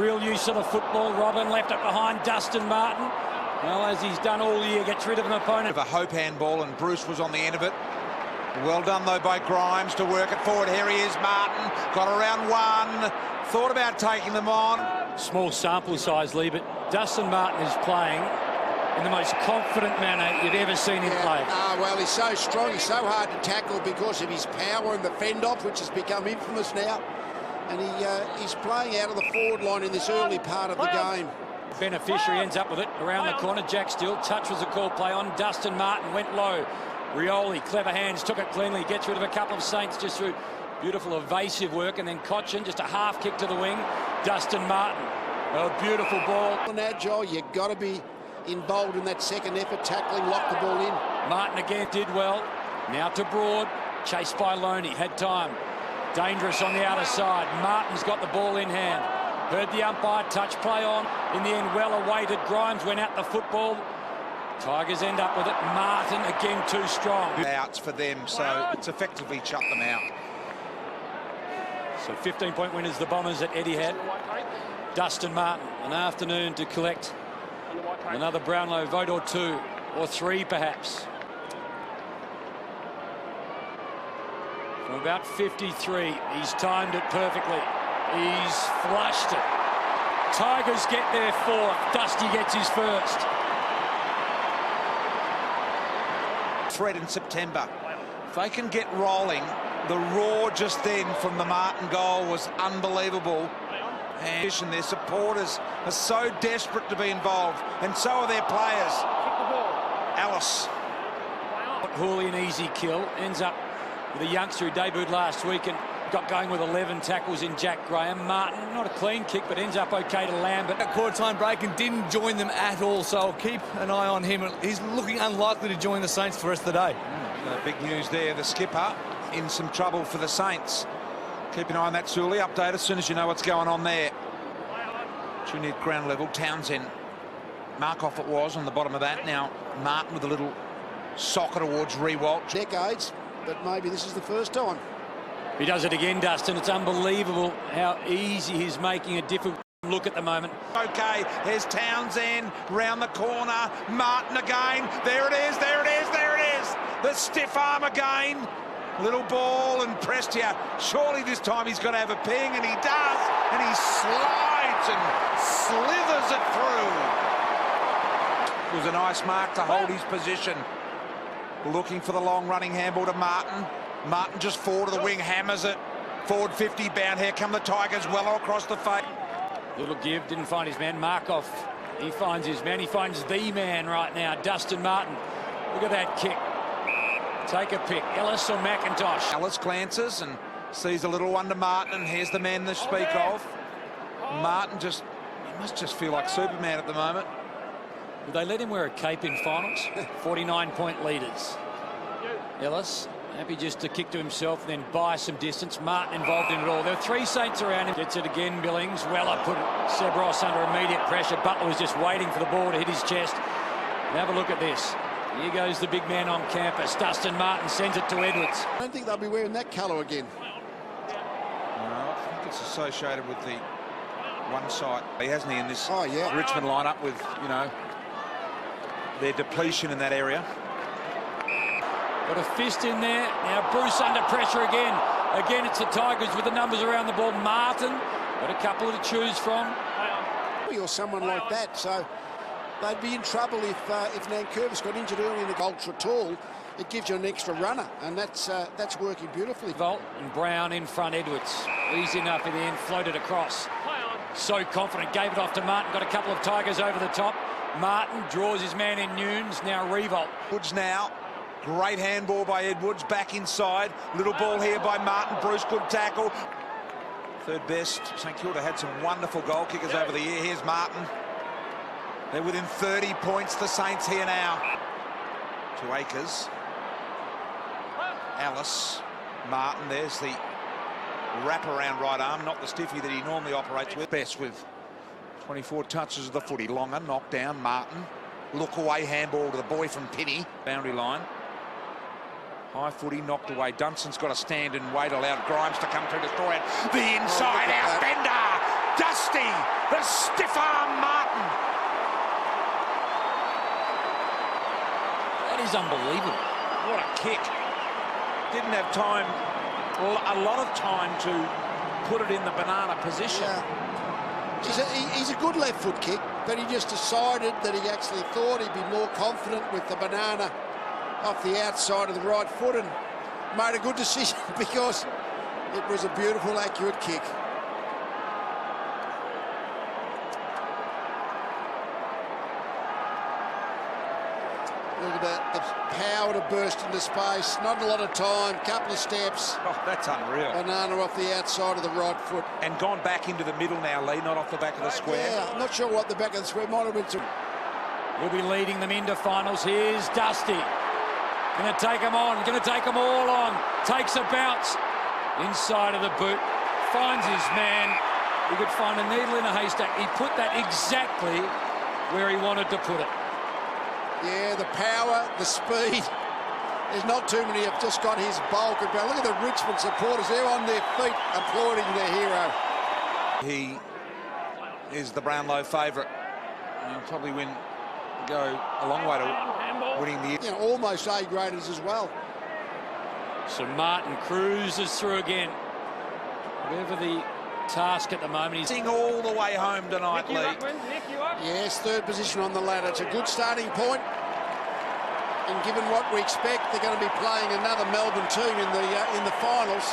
Real use of the football. Robin left it behind Dustin Martin. Well, as he's done all year, gets rid of an opponent. A hope handball, and Bruce was on the end of it. Well done, though, by Grimes to work it forward. Here he is, Martin. Got around one. Thought about taking them on. Small sample size, Lee, but Dustin Martin is playing in the most confident manner you've ever seen him play. Well, he's so strong. He's so hard to tackle because of his power and the fend-off, which has become infamous now. And he's playing out of the forward line in this early part of the game. Beneficiary ends up with it around the corner. Jack Steele. Touch was a call play on. Dustin Martin went low. Rioli, clever hands, took it cleanly. Gets rid of a couple of Saints just through beautiful evasive work. And then Cochin, just a half kick to the wing. Dustin Martin. A beautiful ball. And agile, you've got to be involved in that second effort. Tackling, lock the ball in. Martin again did well. Now to Broad. Chased by Loney. Had time. Dangerous on the outer side. Martin's got the ball in hand. Heard the umpire, touch play on. In the end, well awaited. Grimes went out the football. Tigers end up with it. Martin again too strong. Outs for them, so it's effectively shut them out. So 15-point winners, the Bombers at Etihad. Dustin Martin, an afternoon to collect another Brownlow vote or two, or three perhaps. From about 53, he's timed it perfectly. He's flushed it. Tigers get their fourth. Dusty gets his first. Threat in September. If they can get rolling, the roar just then from the Martin goal was unbelievable. And their supporters are so desperate to be involved, and so are their players. Alice. Hooley, an easy kill. Ends up with a youngster who debuted last week and got going with 11 tackles in Jack Graham. Martin, not a clean kick, but ends up okay to Lambert. At quarter-time break and didn't join them at all, so I'll keep an eye on him. He's looking unlikely to join the Saints for the rest of the day. Big news there, the skipper in some trouble for the Saints. Keep an eye on that, Sully. Update as soon as you know what's going on there. Junior ground level, Townsend. Markoff it was on the bottom of that. Now Martin with a little socker towards Rewalt. Decades, but maybe this is the first time. He does it again, Dustin. It's unbelievable how easy he's making a different look at the moment. Okay, here's Townsend round the corner. Martin again. There it is, there it is, there it is. The stiff arm again. Little ball and pressed here. Surely this time he's got to have a ping, and he does. And he slides and slithers it through. It was a nice mark to hold his position. Looking for the long running handball to Martin. Martin just forward to the wing, hammers it. Forward 50 bound. Here come the Tigers well across the face. Little give, didn't find his man. Markoff, he finds his man. He finds the man right now, Dustin Martin. Look at that kick. Take a pick. Ellis or McIntosh? Ellis glances and sees a little one to Martin, and here's the man to speak of. Martin just, he must just feel like Superman at the moment. Did they let him wear a cape in finals? 49-point leaders. Ellis, happy just to kick to himself, then buy some distance. Martin involved in it all. There are three Saints around him. Gets it again, Billings. Weller put Seb Ross under immediate pressure. Butler was just waiting for the ball to hit his chest. And have a look at this. Here goes the big man on campus. Dustin Martin sends it to Edwards. I don't think they'll be wearing that colour again. I think it's associated with the one side. He hasn't in this yeah. Richmond lineup with, you know, their depletion in that area. Got a fist in there. Now Bruce under pressure again. Again, it's the Tigers with the numbers around the ball. Martin got a couple to choose from. Or someone like that, so they'd be in trouble if Nankervis got injured early in the ultra tall. It gives you an extra runner, and that's working beautifully. Volt and Brown in front. Edwards easy enough in the end, floated across. So confident, gave it off to Martin. Got a couple of Tigers over the top. Martin draws his man in Nunes. Now Revolt. Edwards now. Great handball by Edwards, back inside. Little ball here by Martin. Bruce, good tackle. Third best. St Kilda had some wonderful goal kickers over the year. Here's Martin. They're within 30 points, the Saints here now. To Akers. Alice. Martin, there's the wrap-around right arm, not the stiffy that he normally operates with. Best with 24 touches of the footy. Longer, knocked down. Martin. Look away handball to the boy from Penny. Boundary line. High footy knocked away. Dunstan's got to stand and wait, allowed Grimes to come through, destroy it. The inside out bender. Dusty, the stiff arm Martin. That is unbelievable. What a kick. Didn't have time, a lot of time to put it in the banana position. Yeah. He's a good left foot kick, but he just decided that he actually thought he'd be more confident with the banana off the outside of the right foot and made a good decision because it was a beautiful, accurate kick. Look at that, the power to burst into space. Not a lot of time, couple of steps. Oh, that's unreal. Banana off the outside of the right foot. And gone back into the middle now, Lee, not off the back of the square. Yeah, I'm not sure what the back of the square might have been. He'll be leading them into finals. Here's Dusty. Going to take them on. Going to take them all on. Takes a bounce. Inside of the boot. Finds his man. He could find a needle in a haystack. He put that exactly where he wanted to put it. Yeah, the power, the speed. There's not too many have just got his bulk. But look at the Richmond supporters. They're on their feet applauding their hero. He is the Brownlow favourite. He'll probably go a long way to winning the... You know, almost A-graders as well. So Martin cruises through again. Whatever the task at the moment. He's Sing all the way home tonight, Lee. Yes, third position on the ladder. It's a good starting point. And given what we expect, they're going to be playing another Melbourne team in the finals.